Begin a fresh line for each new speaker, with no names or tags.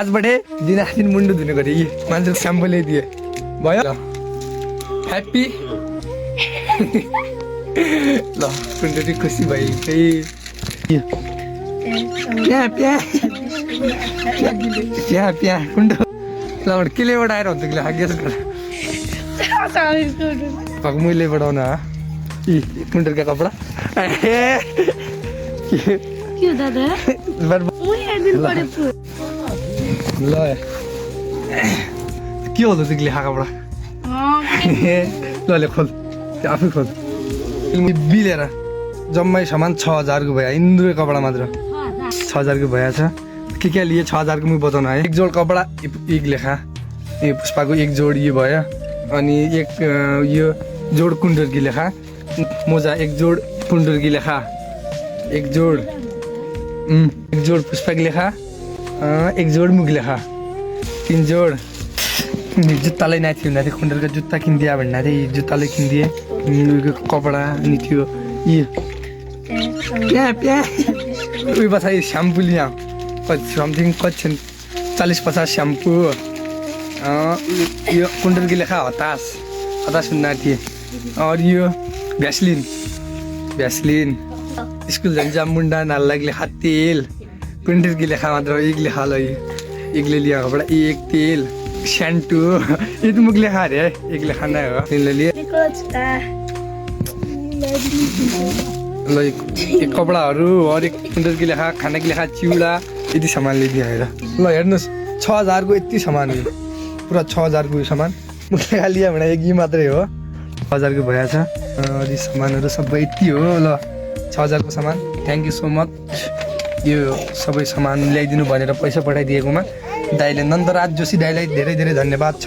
आजबाटै दिन मुन्डो धुने गरे यी मान्छे स्याम्पो ल्याइदिए भयो ह्याप्पी ल कुण्डली खुसी भयो प्या प्या प्या प्या कुण्डो ल केले आएर हुन्छ कि गेस गर मैले बढाउन कुण्डल का कपडा
क्यों दादा
ल के हो त लेखा कपडा ल खोल आफै खोल बिलेर जम्मै सामान 6000 को भयो इन्द्र कपडा मात्र 6000 को भएछ के लिए 6000 को मैं बताउन है एक जोड कपडा एक लेखा पुष्पा को एक जोड ये भयो अनि एक यो जोड कुण्डल की लेखा मोजा एक जोड कुण्डल की लेखा एक जोड पुष्पा की लेखा एक जोड मुख लेखा 3 जोड जुत्तालाई नै थियो कुण्डलको जुत्ता किनिदिया भन्ना थिए जुत्ताले किनिदिए कपडा अनि थियो प्या प्या उयो पछाडि स्याम्पू लिया समथिङ कति 40-50 स्याम्पू यो कुण्डल की लेखा हताश सुन्ना थिए और यो भ्यासलिन स्कुल जान्छ मुन्डा नाल्लाको लेखा तेल कुण्डल की लेखा मात्र एक लेखा ल एकले लिया कपडा एक तेल शैम्पू ये तो मुख लेखा रे एक लेखा ना हो ले लिए ल एक कपडाहरू और एक कुण्डल की लेखा खाना की लेखा चिउडा यति सामान ल्याइदिए हैन ल हेर्नुस् 6000 को यति सामान हो पुरा 6000 को सामान मुख लेखा लिया भने एक यी मात्रै हो 1000 को भएछ अनि सामानहरू सबै यति हो ल 6000 को सामान थ्यांक यू सो मच यो सबै सामान ल्याइदिनु भनेर पैसा पठाइदिएकोमा दाइले नन्दराज जोशी दाइलाई धेरै धेरै धन्यवाद छ।